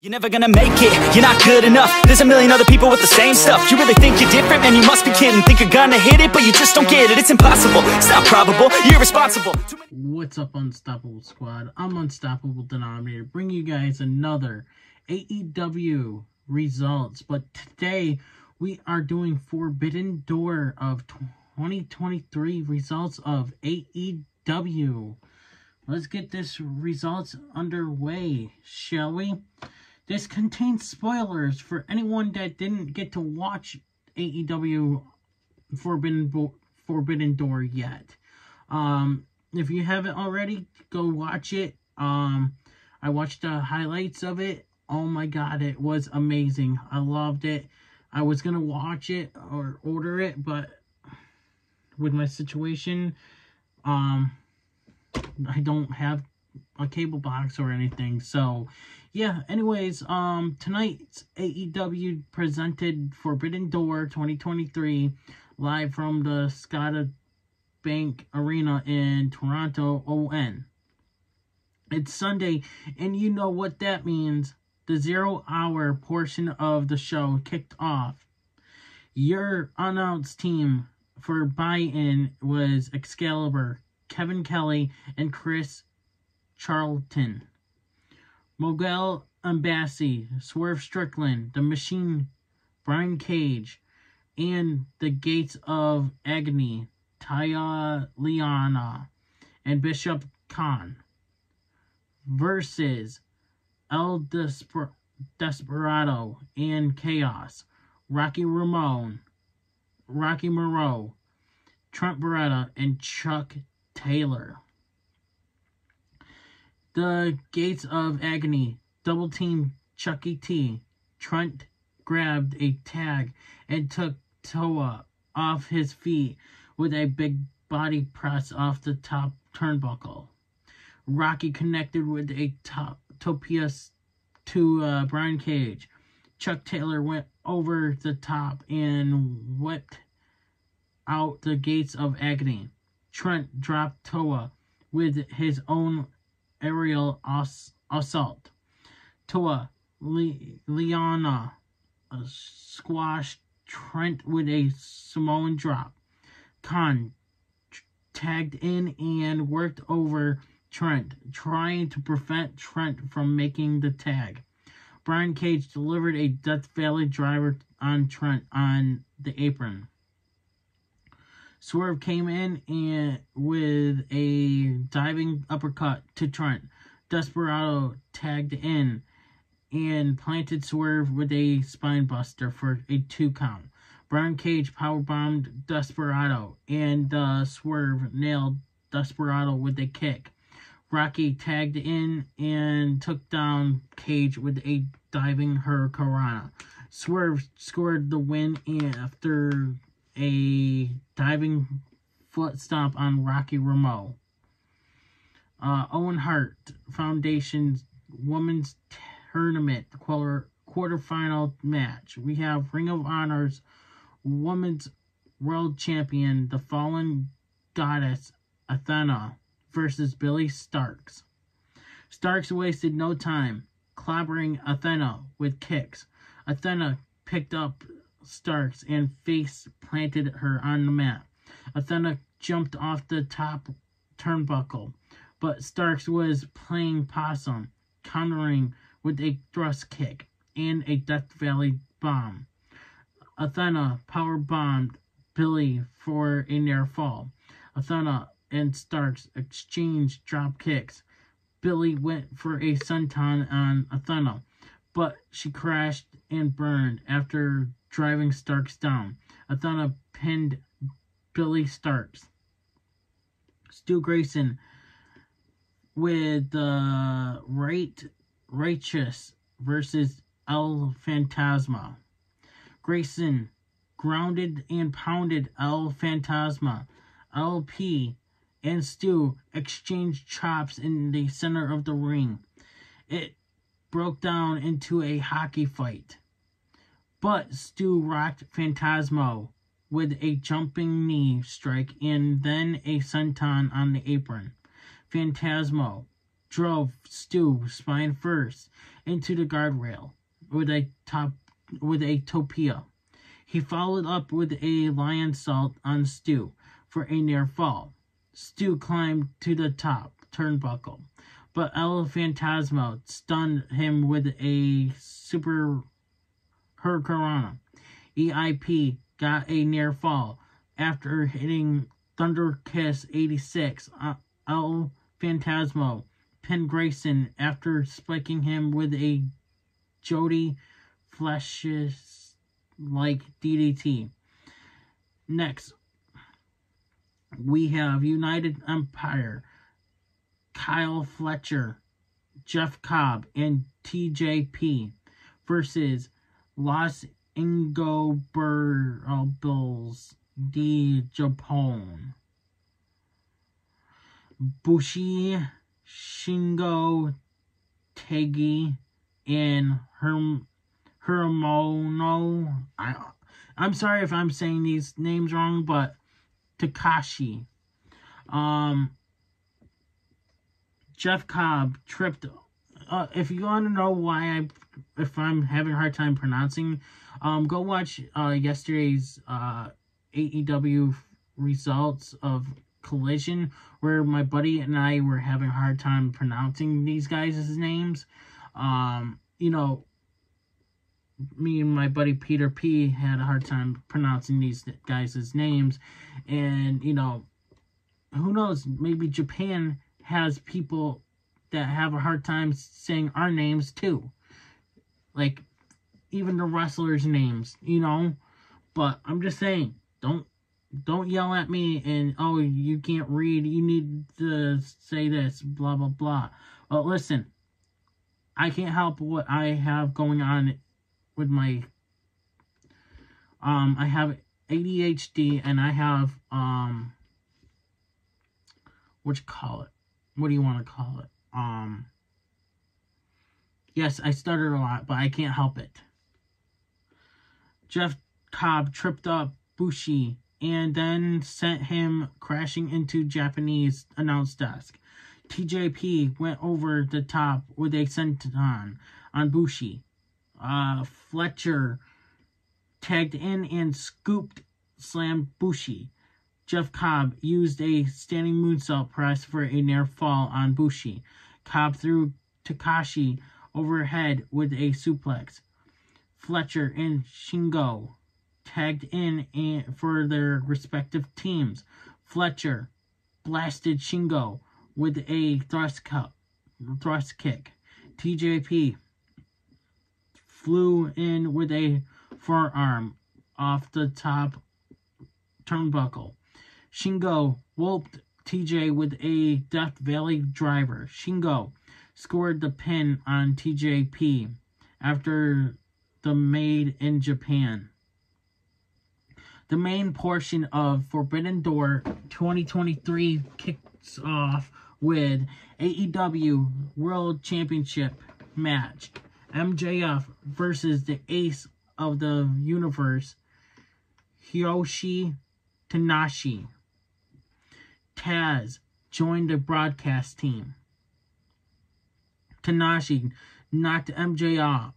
You're never gonna make it, you're not good enough. There's a million other people with the same stuff. You really think you're different? Man, you must be kidding. Think you're gonna hit it, but you just don't get it. It's impossible, it's not probable, you're irresponsible. What's up, Unstoppable Squad? I'm Unstoppable Denominator, bringing you guys another AEW results. But today, we are doing Forbidden Door of 2023 results of AEW. Let's get this results underway, shall we? This contains spoilers for anyone that didn't get to watch AEW Forbidden Door yet. If you haven't already, go watch it. I watched the highlights of it. Oh my god, it was amazing. I loved it. I was gonna watch it or order it, but with my situation, I don't have a cable box or anything. So yeah, anyways, tonight's AEW presented Forbidden Door 2023 live from the Scotiabank Arena in Toronto, ON. It's Sunday, and you know what that means. The 0 hour portion of the show kicked off. Your announced team for buy-in was Excalibur, Kevin Kelly, and Chris Charlton. Mogul Embassy, Swerve Strickland, The Machine, Brian Cage, and the Gates of Agony, Taya Liana, and Bishop Khan, versus El Desperado and Chaos, Rocky Moreau, Trent Beretta, and Chuck Taylor. The Gates of Agony double team Chucky T. Trent grabbed a tag and took Toa off his feet with a big body press off the top turnbuckle. Rocky connected with a topias to Brian Cage. Chuck Taylor went over the top and whipped out the Gates of Agony. Trent dropped Toa with his own aerial assault. Toa Liana squashed Trent with a Samoan drop. Khan tagged in and worked over Trent, trying to prevent Trent from making the tag. Brian Cage delivered a Death Valley driver on Trent on the apron. Swerve came in and with a diving uppercut to Trent. Desperado tagged in and planted Swerve with a spinebuster for a 2 count. Brian Cage powerbombed Desperado, and Swerve nailed Desperado with a kick. Rocky tagged in and took down Cage with a diving hurricanrana. Swerve scored the win after a diving foot stomp on Rocky Moreau. Owen Hart Foundation's Women's Tournament quarterfinal match. We have Ring of Honor's Women's World Champion, the Fallen Goddess Athena, versus Billy Starks. Starks wasted no time, clobbering Athena with kicks. Athena picked up Starks and face planted her on the mat. Athena jumped off the top turnbuckle, but Starks was playing possum, countering with a thrust kick and a Death Valley bomb. Athena powerbombed Billy for a near fall. Athena and Starks exchanged drop kicks. Billy went for a senton on Athena, but she crashed and burned after driving Starks down. Athena pinned Billy Starks. Stu Grayson with the Righteous versus El Fantasma. Grayson grounded and pounded El Fantasma. LP and Stu exchanged chops in the center of the ring. It broke down into a hockey fight, but Stu rocked Phantasmo with a jumping knee strike and then a senton on the apron. Phantasmo drove Stu spine first into the guardrail with a topia. He followed up with a lion salt on Stu for a near fall. Stu climbed to the top turnbuckle, but El Fantasma stunned him with a super hurricanrana. EIP got a near fall after hitting Thunder Kiss 86. El Fantasma pinned Grayson after spiking him with a Jody Fleshes like DDT. Next, we have United Empire, Kyle Fletcher, Jeff Cobb, and TJP versus Los Ingobernables de Japón. Bushi, Shingo, Tegi, and Hiramono. I'm sorry if I'm saying these names wrong, but Takashi. Jeff Cobb tripped. If you want to know why if I'm having a hard time pronouncing, go watch yesterday's AEW results of Collision, where my buddy and I were having a hard time pronouncing these guys' names. You know, me and my buddy Peter P had a hard time pronouncing these guys' names, and you know, who knows, maybe Japan has people that have a hard time saying our names too, like even the wrestlers' names, you know. But I'm just saying, don't yell at me and, oh, you can't read, you need to say this, blah blah blah. Well, listen, I can't help what I have going on with my I have ADHD, and I have what do you want to call it? Yes, I stuttered a lot, but I can't help it. Jeff Cobb tripped up Bushi and then sent him crashing into Japanese announce desk. TJP went over the top with a senton on Bushi. Fletcher tagged in and slammed Bushi. Jeff Cobb used a standing moonsault press for a near fall on Bushi. Cobb threw Takashi overhead with a suplex. Fletcher and Shingo tagged in for their respective teams. Fletcher blasted Shingo with a thrust kick. TJP flew in with a forearm off the top turnbuckle. Shingo whooped TJ with a Death Valley driver. Shingo scored the pin on TJP after the Made in Japan. The main portion of Forbidden Door 2023 kicks off with AEW World Championship match. MJF versus the Ace of the Universe, Hiroshi Tanahashi. Taz joined the broadcast team. Tanahashi knocked MJF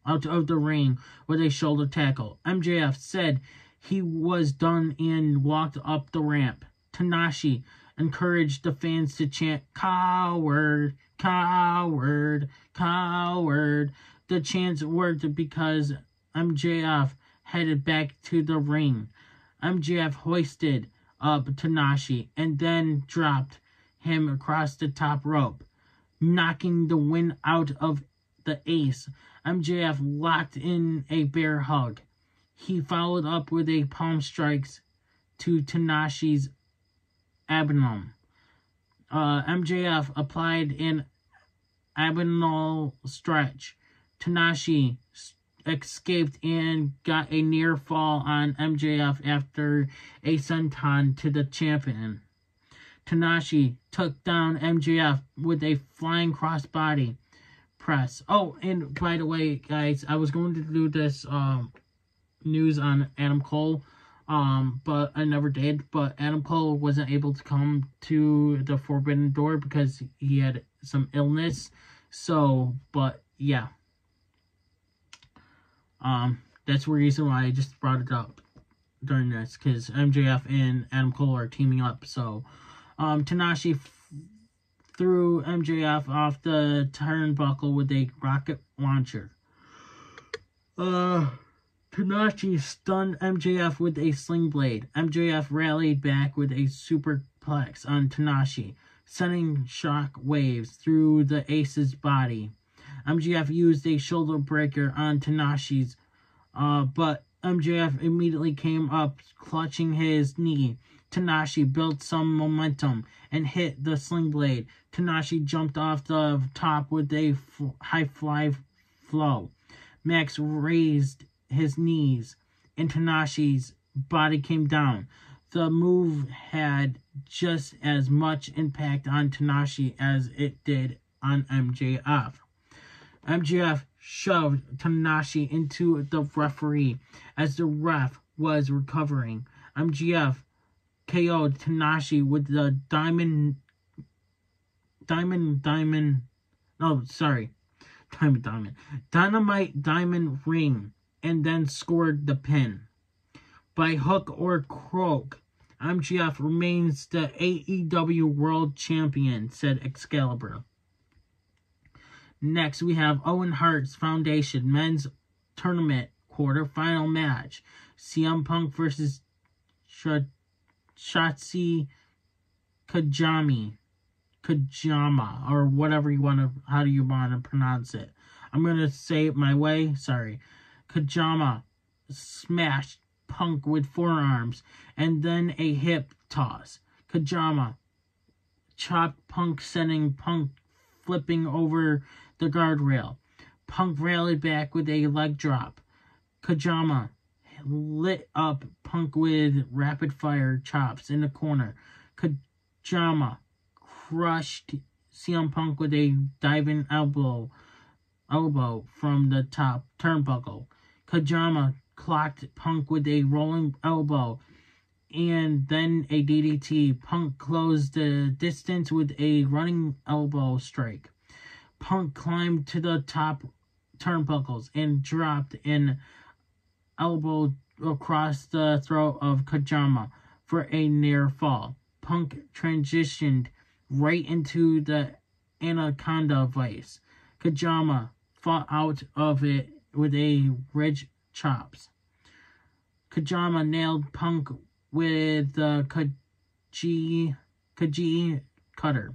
out of the ring with a shoulder tackle. MJF said he was done and walked up the ramp. Tanahashi encouraged the fans to chant, "Coward, coward, coward." The chants worked because MJF headed back to the ring. MJF hoisted up Tanahashi and then dropped him across the top rope, knocking the wind out of the Ace. MJF locked in a bear hug. He followed up with a palm strikes to Tanahashi's abdomen. MJF applied an abdominal stretch. Tanahashi escaped and got a near fall on MJF after a senton to the champion. Tanahashi took down MJF with a flying crossbody press. Oh, and by the way, guys, I was going to do this news on Adam Cole. but I never did. But Adam Cole wasn't able to come to the Forbidden Door because he had some illness. So, but yeah. That's the reason why I just brought it up during this, because MJF and Adam Cole are teaming up. So, Tanahashi threw MJF off the turnbuckle with a rocket launcher. Tanahashi stunned MJF with a sling blade. MJF rallied back with a superplex on Tanahashi, sending shock waves through the Ace's body. MJF used a shoulder breaker on Tanahashi's, but MJF immediately came up, clutching his knee. Tanahashi built some momentum and hit the sling blade. Tanahashi jumped off the top with a high fly flow. Max raised his knees, and Tanahashi's body came down. The move had just as much impact on Tanahashi as it did on MJF. MJF shoved Tanahashi into the referee as the ref was recovering. MJF KO'd Tanahashi with the Dynamite Diamond ring, and then scored the pin. By hook or crook, MJF remains the AEW World Champion, said Excalibur. Next, we have Owen Hart's Foundation Men's Tournament quarterfinal match. CM Punk versus Shotzi Kajama, or whatever you want to, how do you want to pronounce it? I'm going to say it my way. Sorry. Kajama smashed Punk with forearms and then a hip toss. Kajama chopped Punk, sending Punk flipping over the guardrail. Punk rallied back with a leg drop. Kajama lit up Punk with rapid fire chops in the corner. Kajama crushed CM Punk with a diving elbow from the top turnbuckle. Kajama clocked Punk with a rolling elbow and then a DDT. Punk closed the distance with a running elbow strike. Punk climbed to the top turnbuckles and dropped an elbow across the throat of Kajama for a near fall. Punk transitioned right into the Anaconda Vice. Kajama fought out of it with a ridge chops. Kajama nailed Punk with the Kaji cutter.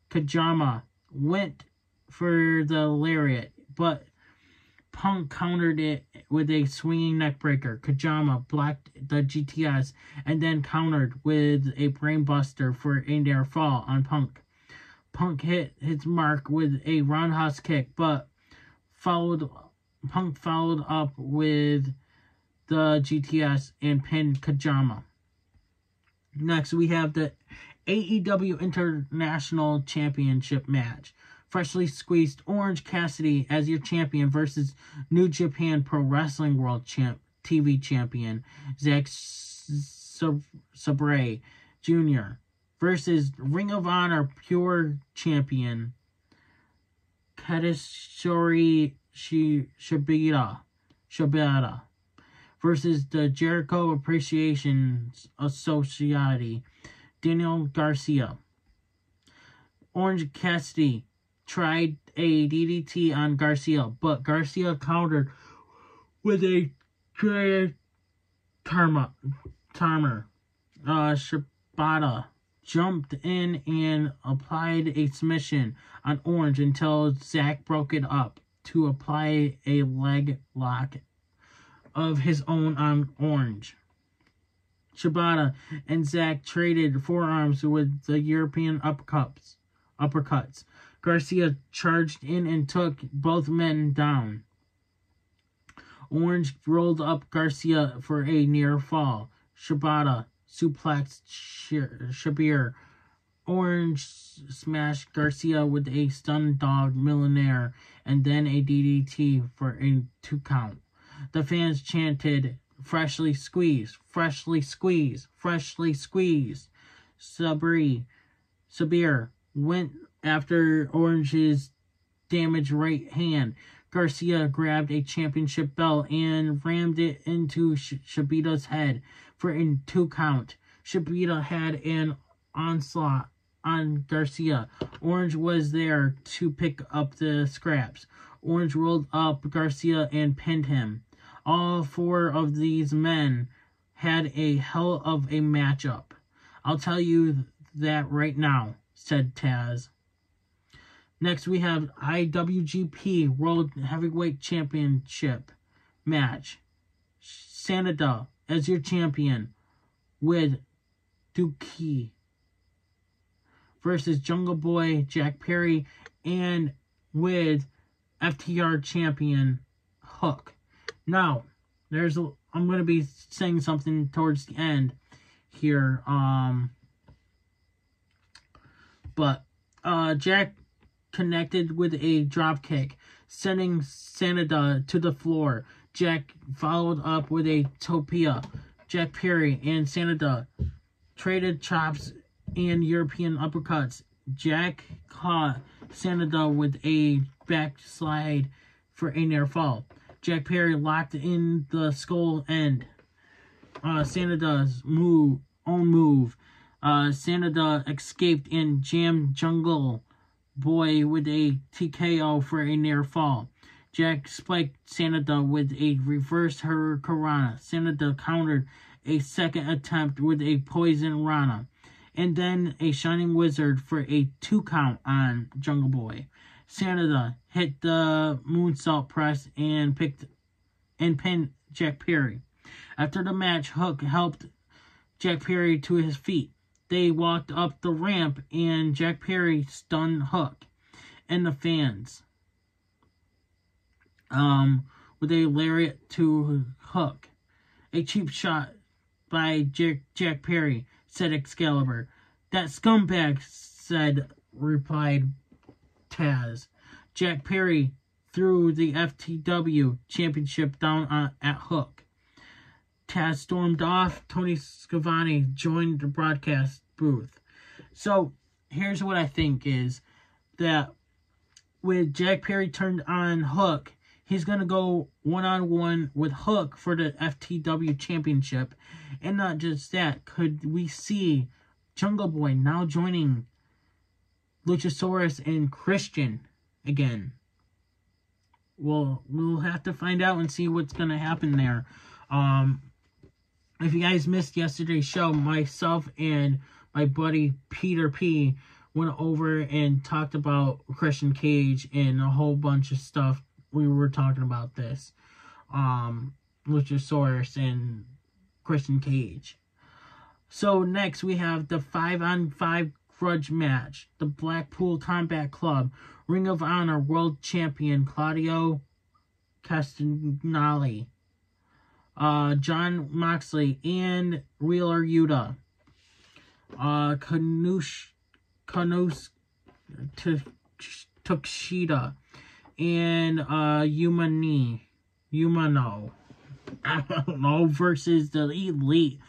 Kajama went for the lariat, but Punk countered it with a swinging neckbreaker. Kajama blocked the GTS and then countered with a brainbuster for a near fall on Punk. Punk hit his mark with a roundhouse kick, but Punk followed up with the GTS and pinned Kajama. Next, we have the AEW International Championship match. Freshly squeezed Orange Cassidy as your champion versus New Japan Pro Wrestling World TV Champion Zack Sabre Jr. versus Ring of Honor Pure Champion Kazuchika Shibata versus the Jericho Appreciation Society Daniel Garcia. Orange Cassidy tried a DDT on Garcia, but Garcia countered with a timer. Shibata jumped in and applied a submission on Orange until Zack broke it up to apply a leg lock of his own on Orange. Shibata and Zack traded forearms with the European uppercuts. Garcia charged in and took both men down. Orange rolled up Garcia for a near fall. Shibata suplexed Shabir. Orange smashed Garcia with a stun dog millionaire and then a DDT for a 2 count. The fans chanted, freshly squeezed. Sabir went after Orange's damaged right hand. Garcia grabbed a championship belt and rammed it into Shibata's head for a 2 count. Shibata had an onslaught on Garcia. Orange was there to pick up the scraps. Orange rolled up Garcia and pinned him. All 4 of these men had a hell of a matchup. I'll tell you that right now, said Taz. Next, we have IWGP World Heavyweight Championship match. Sanada as your champion with Dookie versus Jungle Boy Jack Perry and with FTR champion Hook. Now, I'm going to be saying something towards the end here. But Jack connected with a drop kick, sending Sanada to the floor. Jack followed up with a topia. Jack Perry and Sanada traded chops and European uppercuts. Jack caught Sanada with a backslide for a near fall. Jack Perry locked in the skull end. Sanada's own move. Sanada escaped and jammed Jungle Boy with a TKO for a near fall. Jack spiked Sanada with a reverse Hurricanrana. Sanada countered a second attempt with a poison Rana, and then a Shining Wizard for a 2 count on Jungle Boy. Sanada hit the moonsault press and pinned Jack Perry. After the match, Hook helped Jack Perry to his feet. They walked up the ramp and Jack Perry stunned Hook and the fans with a lariat to Hook. A cheap shot by Jack Perry, said Excalibur. That scumbag, replied Taz. Jack Perry threw the FTW championship down at Hook. Taz stormed off. Tony Schiavone joined the broadcast booth. So, here's what I think is that with Jack Perry turned on Hook, he's going to go one-on-one with Hook for the FTW championship. And not just that, could we see Jungle Boy now joining Luchasaurus and Christian again? Well, we'll have to find out and see what's going to happen there. If you guys missed yesterday's show, myself and my buddy Peter P went over and talked about Christian Cage and a whole bunch of stuff. We were talking about this. Luchasaurus and Christian Cage. So next we have the 5-on-5 grudge match. The Blackpool Combat Club Ring of Honor World Champion Claudio Castagnoli, John Moxley, and Wheeler Yuta. Tukshita and Umano, I don't know, versus the Elite,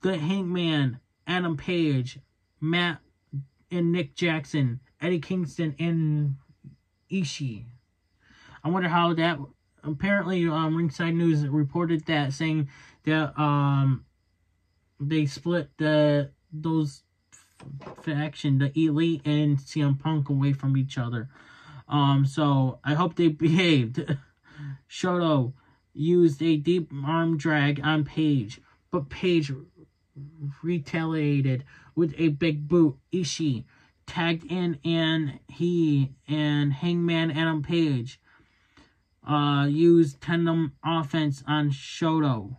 the Hangman, Adam Page, Matt and Nick Jackson, Eddie Kingston, and Ishii. I wonder how that. Apparently, Ringside News reported that, saying that they split those faction, the Elite and CM Punk, away from each other. So I hope they behaved. Shoto used a deep arm drag on Page, but Page retaliated with a big boot. Ishii tagged in, and he and Hangman Adam Page used tandem offense on Shota.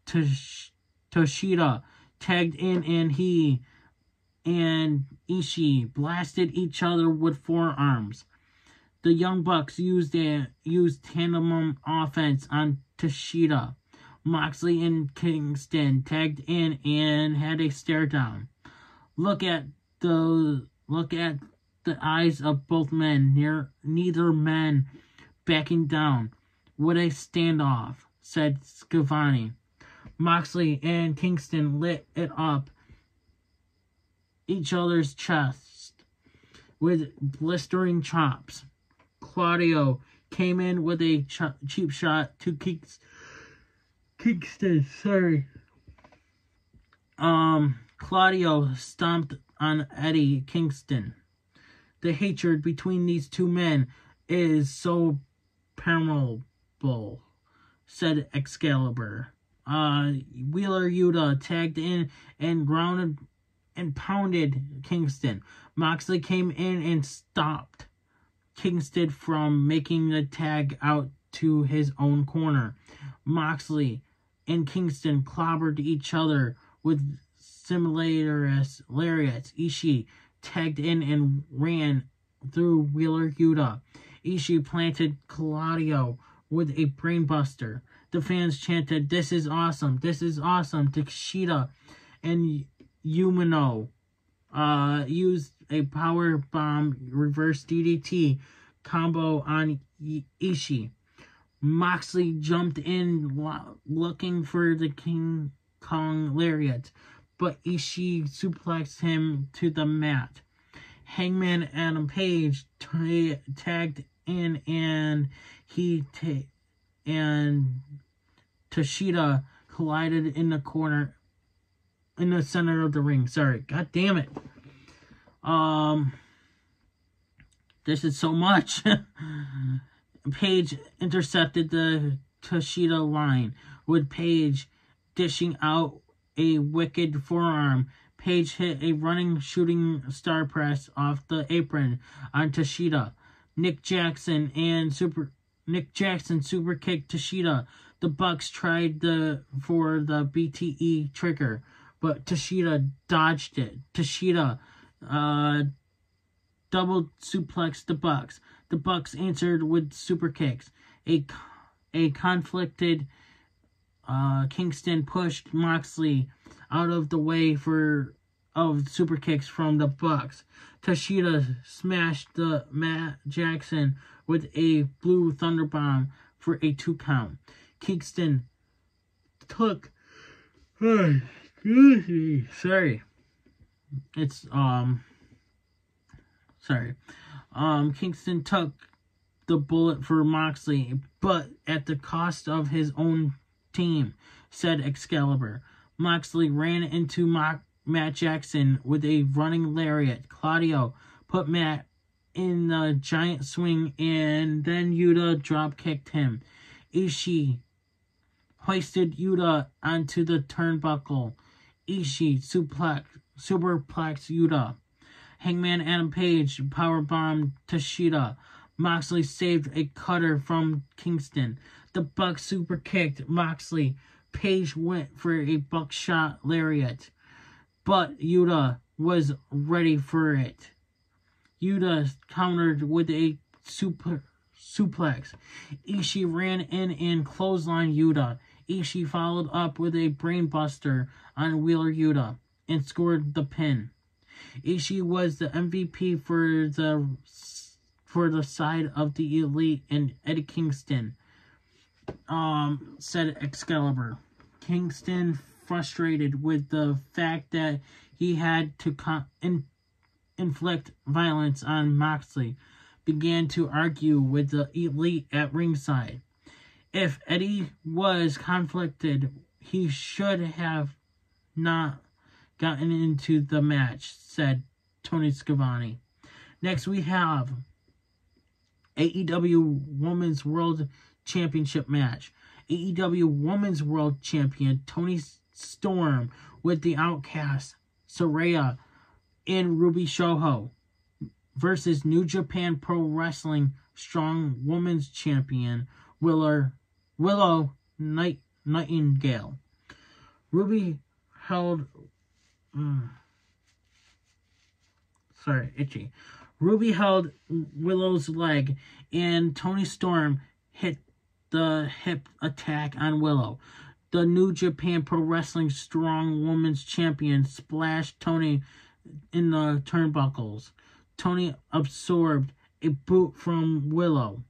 Toshida tagged in, and he and Ishii blasted each other with forearms. The Young Bucks used tandem offense on Toshida. Moxley and Kingston tagged in and had a stare down. Look at the eyes of both men. Neither man backing down. with a standoff, said Schiavone. Moxley and Kingston lit it up each other's chests with blistering chops. Claudio came in with a cheap shot to Kingston. Claudio stomped on Eddie Kingston. The hatred between these two men is so palpable, said Excalibur. Wheeler Yuta tagged in and grounded and pounded Kingston. Moxley came in and stopped Kingston from making the tag out to his own corner. Moxley and Kingston clobbered each other with similar lariats. Ishii tagged in and ran through Wheeler Yuta. Ishii planted Claudio with a brainbuster. The fans chanted, "This is awesome! This is awesome!" Takeshita and Umino used a power bomb reverse DDT combo on Ishii. Moxley jumped in looking for the King Kong lariat, but Ishii suplexed him to the mat. Hangman Adam Page tagged in, and and Takeshita collided in the center of the ring. Sorry, god damn it. This is so much. Page intercepted the Takeshita line, with Page dishing out a wicked forearm. Page hit a running shooting star press off the apron on Takeshita. Nick Jackson super kicked Takeshita. The Bucks tried for the BTE trigger, but Takeshita dodged it. Takeshita double suplexed the Bucks. The Bucks answered with super kicks. A conflicted Kingston pushed Moxley out of the way of super kicks from the Bucks. Takeshita smashed the Matt Jackson with a blue thunder bomb for a 2 count. Kingston took Kingston took the bullet for Moxley, but at the cost of his own team, said Excalibur. Moxley ran into Matt Jackson with a running lariat. Claudio put Matt in the giant swing, and then Yuta drop-kicked him. Ishii hoisted Yuta onto the turnbuckle. Ishii superplexed Yuta. Hangman Adam Page powerbombed Takeshita. Moxley saved a cutter from Kingston. The Bucks super kicked Moxley. Page went for a buckshot lariat, but Yuta was ready for it. Yuta countered with a suplex. Ishii ran in and clotheslined Yuta. Ishii followed up with a brainbuster on Wheeler Yuta and scored the pin. Ishii was the MVP for the side of the Elite and Eddie Kingston, said Excalibur. Kingston, frustrated with the fact that he had to inflict violence on Moxley, began to argue with the Elite at ringside. If Eddie was conflicted, he should have not gotten into the match, said Tony Schiavone. Next we have AEW Women's World Championship match. AEW Women's World Champion Toni Storm with the Outcast, Saraya, and Ruby Soho versus New Japan Pro Wrestling Strong Women's Champion Willow Nightingale. Ruby held Ruby held Willow's leg, and Toni Storm hit the hip attack on Willow. The New Japan Pro Wrestling Strong Women's Champion splashed Toni in the turnbuckles. Toni absorbed a boot from Willow.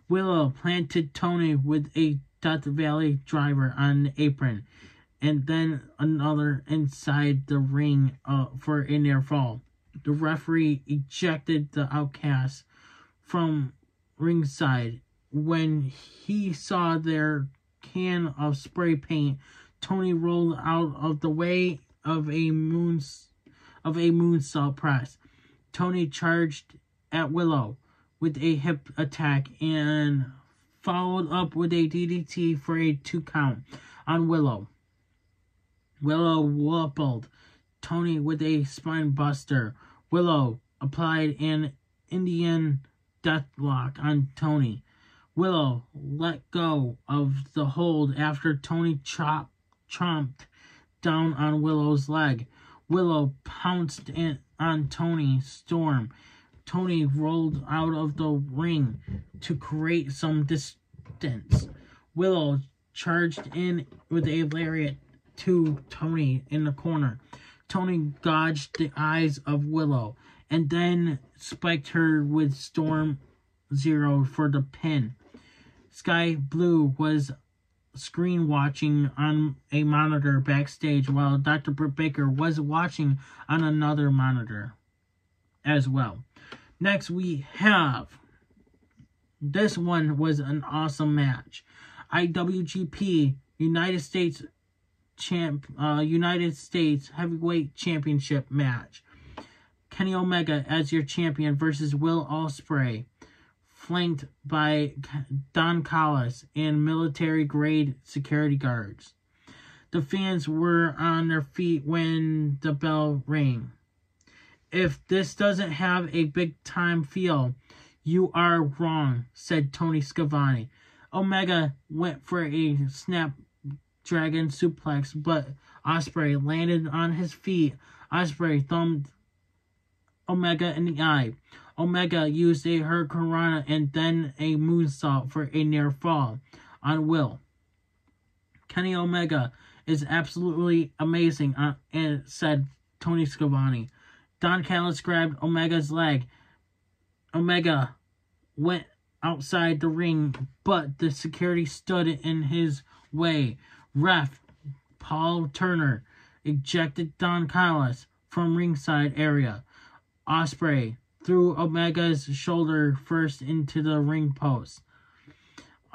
Willow planted Tony with a Death Valley driver on the apron, and then another inside the ring for a near fall. The referee ejected the Outcast from ringside. When he saw their can of spray paint, Tony rolled out of the way of a moonsault press. Tony charged at Willow with a hip attack and followed up with a DDT for a 2 count on Willow. Willow wobbled Tony with a spine buster. Willow applied an Indian deathlock on Tony. Willow let go of the hold after Tony chomped down on Willow's leg. Willow pounced on Tony Storm. Tony rolled out of the ring to create some distance. Willow charged in with a lariat to Tony in the corner. Tony dodged the eyes of Willow and then spiked her with Storm Zero for the pin. Sky Blue was screen watching on a monitor backstage while Dr. Britt Baker was watching on another monitor as well. Next we have, this one was an awesome match. IWGP United States Heavyweight Championship match. Kenny Omega as your champion versus Will Ospreay, flanked by Don Callis and military-grade security guards. The fans were on their feet when the bell rang. If this doesn't have a big-time feel, you are wrong, said Tony Schiavone. Omega went for a Snapdragon suplex, but Ospreay landed on his feet. Ospreay thumbed Omega in the eye. Omega used a Hurricanrana and then a moonsault for a near fall on Will. Kenny Omega is absolutely amazing, said Tony Schiavone. Don Callis grabbed Omega's leg. Omega went outside the ring, but the security stood in his way. Ref Paul Turner ejected Don Callis from ringside area. Ospreay threw Omega's shoulder first into the ring post.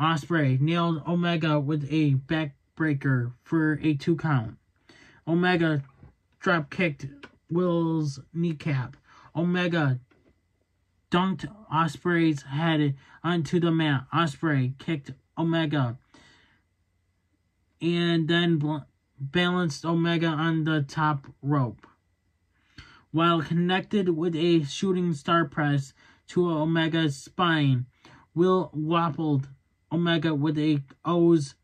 Ospreay nailed Omega with a backbreaker for a 2 count. Omega drop-kicked Will's kneecap. Omega dunked Ospreay's head onto the mat. Ospreay kicked Omega and then balanced Omega on the top rope. While connected with a shooting star press to Omega's spine, Will wobbled Omega with a O's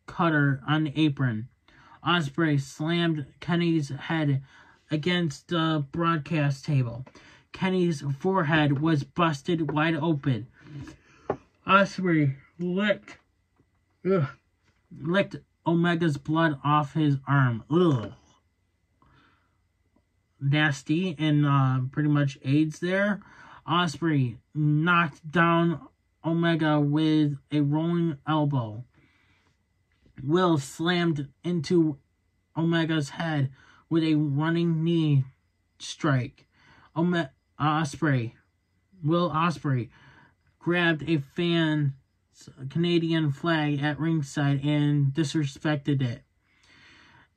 cutter on the apron. Ospreay slammed Kenny's head against the broadcast table. Kenny's forehead was busted wide open. Ospreay licked Omega's blood off his arm. Ugh. Nasty and pretty much AIDS there. Ospreay knocked down Omega with a rolling elbow. Will slammed into Omega's head with a running knee strike. Will Ospreay grabbed a Canadian flag at ringside and disrespected it.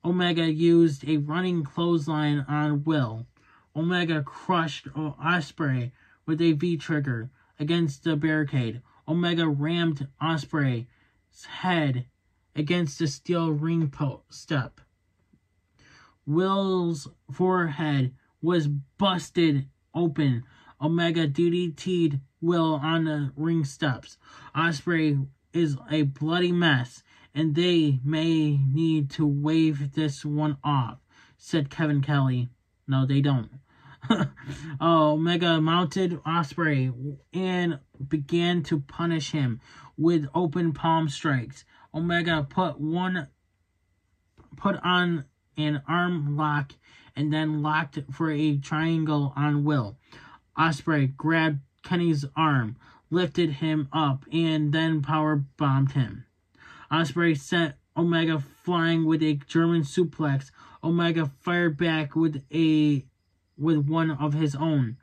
Omega used a running clothesline on Will. Omega crushed Ospreay with a V-trigger against the barricade. Omega rammed Ospreay's head against the steel ring step. Will's forehead was busted open. Omega DDT'd Will on the ring steps. Ospreay is a bloody mess, and they may need to wave this one off, said Kevin Kelly. No, they don't. Omega mounted Ospreay and began to punish him with open palm strikes. Omega put on an arm lock and then locked for a triangle on Will. Ospreay grabbed Kenny's arm, lifted him up and then power bombed him. Ospreay sent Omega flying with a German suplex. Omega fired back with one of his own.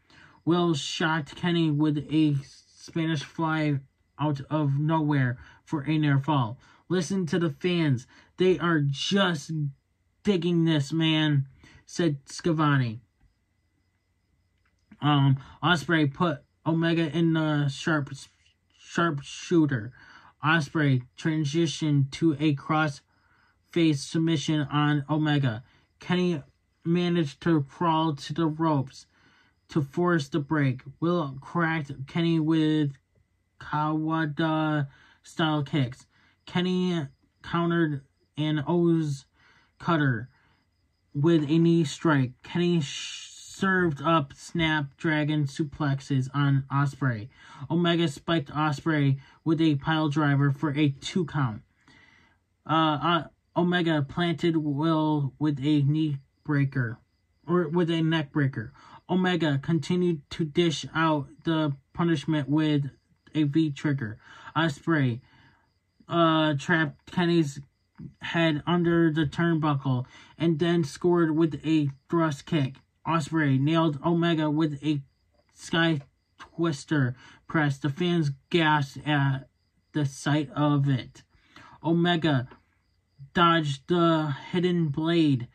Will shocked Kenny with a Spanish fly out of nowhere for a near fall. Listen to the fans. They are just digging this, man, said Schiavone. Ospreay put Omega in the sharpshooter. Ospreay transitioned to a cross-face submission on Omega. Kenny managed to crawl to the ropes to force the break. Will cracked Kenny with Kawada-style kicks. Kenny countered an O's cutter with a knee strike. Kenny served up Snapdragon suplexes on Ospreay. Omega spiked Ospreay with a pile driver for a 2 count. Omega planted Will with a neck breaker. Omega continued to dish out the punishment with a V-trigger. Ospreay trapped Kenny's head under the turnbuckle and then scored with a thrust kick. Ospreay nailed Omega with a sky twister press. The fans gasped at the sight of it. Omega dodged the hidden blade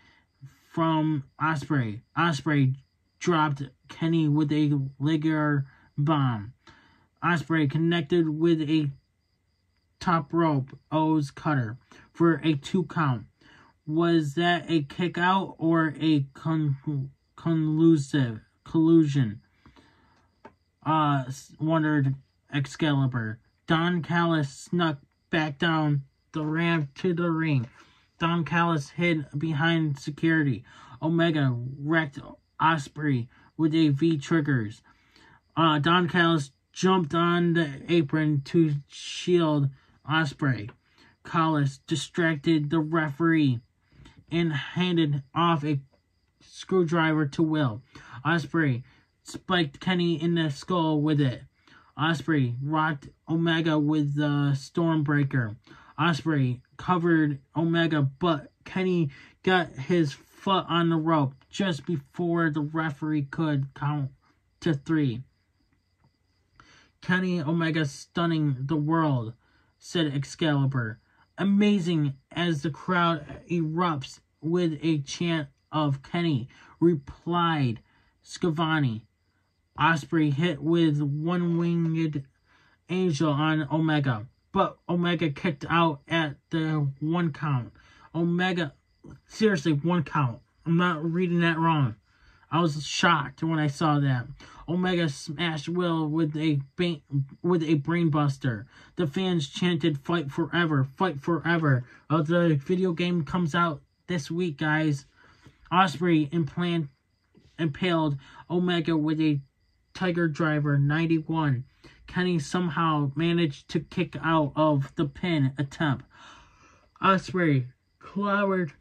from Ospreay. Ospreay dropped Kenny with a Liger bomb. Ospreay connected with a top rope O's cutter for a 2 count. Was that a kick out or a collusion? Wondered Excalibur. Don Callis snuck back down the ramp to the ring. Don Callis hid behind security. Omega wrecked Ospreay with a V-triggers. Don Callis jumped on the apron to shield Ospreay. Callis distracted the referee and handed off a screwdriver to Will. Ospreay spiked Kenny in the skull with it. Ospreay rocked Omega with the Stormbreaker. Ospreay covered Omega, but Kenny got his foot on the rope just before the referee could count to 3. Kenny Omega stunning the world, said Excalibur. Amazing as the crowd erupts with a chant of Kenny, replied Schiavone. Ospreay hit with one-winged angel on Omega, but Omega kicked out at the 1 count. Omega, seriously, 1 count. I'm not reading that wrong. I was shocked when I saw that. Omega smashed Will with a brainbuster. The fans chanted, "Fight forever, fight forever." The video game comes out this week, guys. Ospreay impaled Omega with a Tiger Driver 91. Kenny somehow managed to kick out of the pin attempt. Ospreay clobbered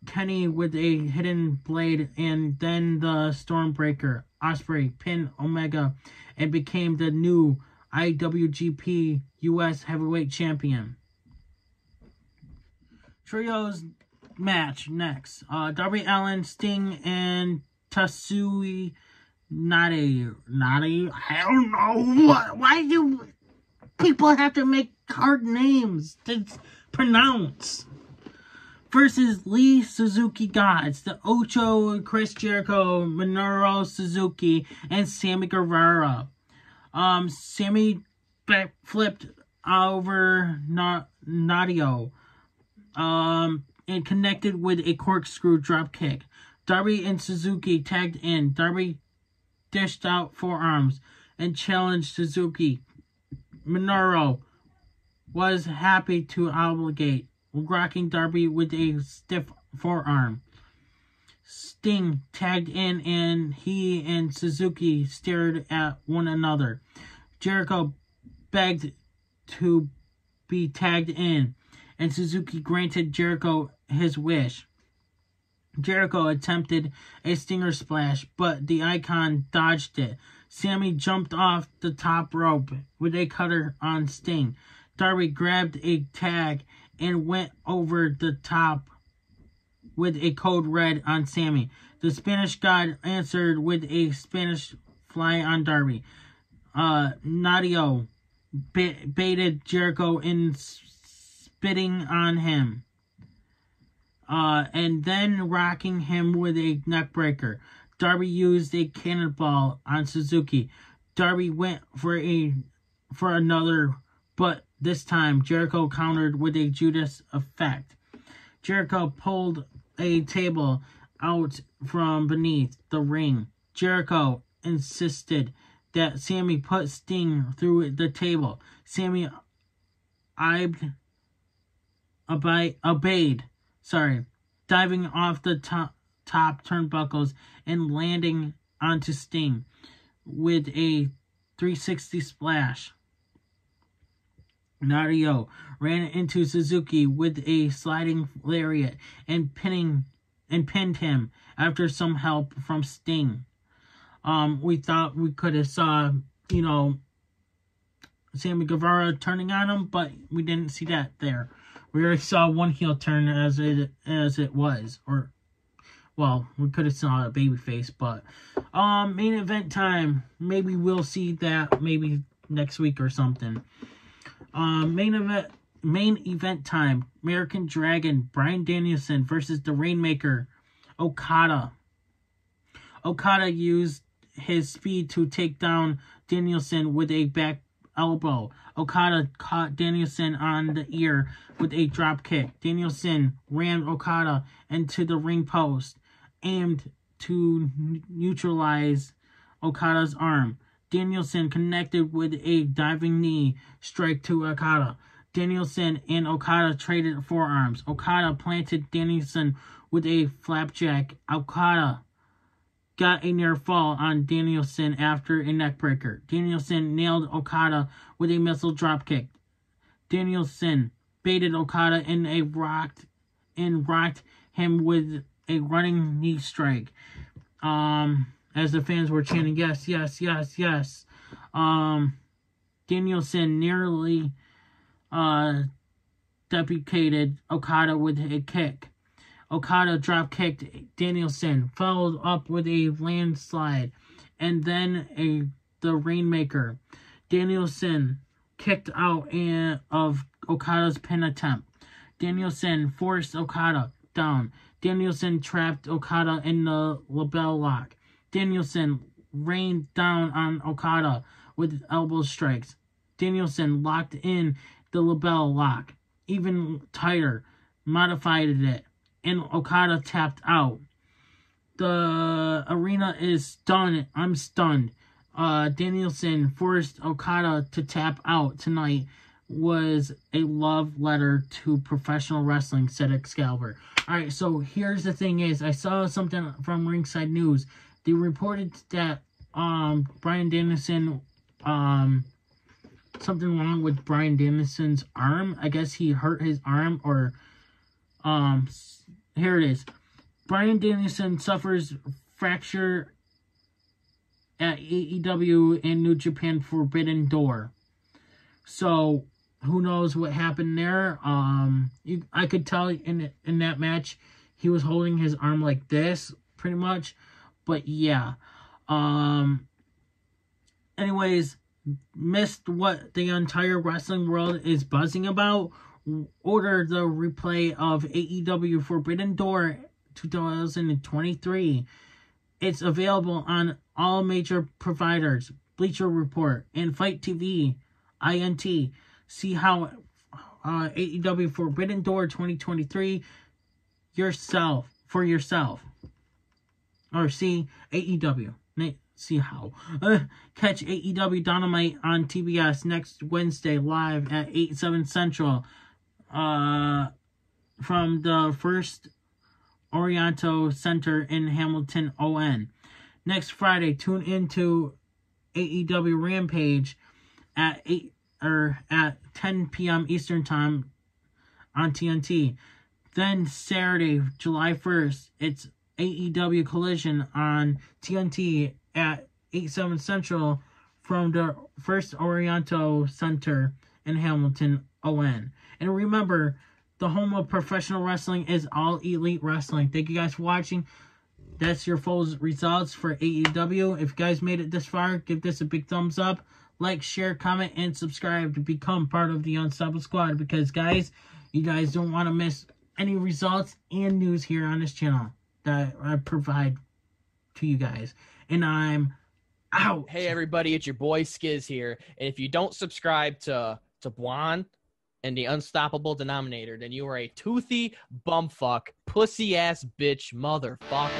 Kenny with a hidden blade and then the Stormbreaker. Ospreay pinned Omega and became the new IWGP US Heavyweight Champion. Trios match next. Darby Allin, Sting, and Tatsuya Naito. I don't know. Why do people have to make hard names to pronounce? Versus Lee Suzuki Gods, the Ocho, Chris Jericho, Minoru Suzuki, and Sammy Guevara. Sammy flipped over Naito, and connected with a corkscrew drop kick. Darby and Suzuki tagged in. Darby dished out forearms and challenged Suzuki. Minoru was happy to obligate, rocking Darby with a stiff forearm. Sting tagged in and he and Suzuki stared at one another. Jericho begged to be tagged in, and Suzuki granted Jericho his wish. Jericho attempted a stinger splash, but the Icon dodged it. Sammy jumped off the top rope with a cutter on Sting. Darby grabbed a tag and went over the top with a code red on Sammy. The Spanish God answered with a Spanish fly on Darby. Nadio baited Jericho in spitting on him. And then rocking him with a neckbreaker. Darby used a cannonball on Suzuki. Darby went for another, but this time Jericho countered with a Judas effect. Jericho pulled a table out from beneath the ring. Jericho insisted that Sammy put Sting through the table. Sammy obeyed, diving off the top turnbuckles and landing onto Sting with a 360 splash. Nadio ran into Suzuki with a sliding lariat and pinned him after some help from Sting. We thought we could have saw, Sammy Guevara turning on him, but we didn't see that there. We already saw one heel turn as it was, or we could have saw a babyface, but main event time. Maybe we'll see that maybe next week or something. Main event time. American Dragon Bryan Danielson versus the Rainmaker Okada. Okada used his speed to take down Danielson with a back elbow. Okada caught Danielson on the ear with a drop kick. Danielson rammed Okada into the ring post, aimed to neutralize Okada's arm. Danielson connected with a diving knee strike to Okada. Danielson and Okada traded forearms. Okada planted Danielson with a flapjack. Okada got a near fall on Danielson after a neckbreaker. Danielson nailed Okada with a missile dropkick. Danielson baited Okada and rocked him with a running knee strike. As the fans were chanting, yes, yes, yes, yes. Danielson nearly deprecated Okada with a kick. Okada drop-kicked Danielson, followed up with a landslide, and then the Rainmaker. Danielson kicked out of Okada's pin attempt. Danielson forced Okada down. Danielson trapped Okada in the label lock. Danielson rained down on Okada with elbow strikes. Danielson locked in the label lock even tighter, modified it, and Okada tapped out. The arena is stunned. I'm stunned. Danielson forced Okada to tap out tonight was a love letter to professional wrestling, said Excalibur. Alright, so here's the thing is, I saw something from Ringside News. They reported that Bryan Danielson, something wrong with Bryan Danielson's arm. I guess he hurt his arm, or here it is. Bryan Danielson suffers fracture at AEW and New Japan Forbidden Door. So who knows what happened there? I could tell in that match he was holding his arm like this, pretty much. But yeah. Anyways, missed what the entire wrestling world is buzzing about? Order the replay of AEW Forbidden Door 2023. It's available on all major providers, Bleacher Report and Fight TV, INT. See how AEW Forbidden Door 2023 for yourself. Or see AEW. See how. Catch AEW Dynamite on TBS next Wednesday live at 8/7 Central from the First Oriental Center in Hamilton, ON. Next Friday, tune into AEW Rampage at 10 p.m. Eastern Time on TNT. Then Saturday, July 1st, it's AEW Collision on TNT at 8/7 Central from the First Oriental Center in Hamilton, ON. And remember, the home of professional wrestling is All Elite Wrestling. Thank you guys for watching. That's your full results for AEW. If you guys made it this far, give this a big thumbs up. Like, share, comment, and subscribe to become part of the Unstoppable Squad. Because, guys, you guys don't want to miss any results and news here on this channel that I provide to you guys. And I'm out. Hey, everybody, it's your boy Skiz here. And if you don't subscribe to Bryan and the Unstoppable Denominator, then you are a toothy bumfuck, pussy-ass bitch motherfucker.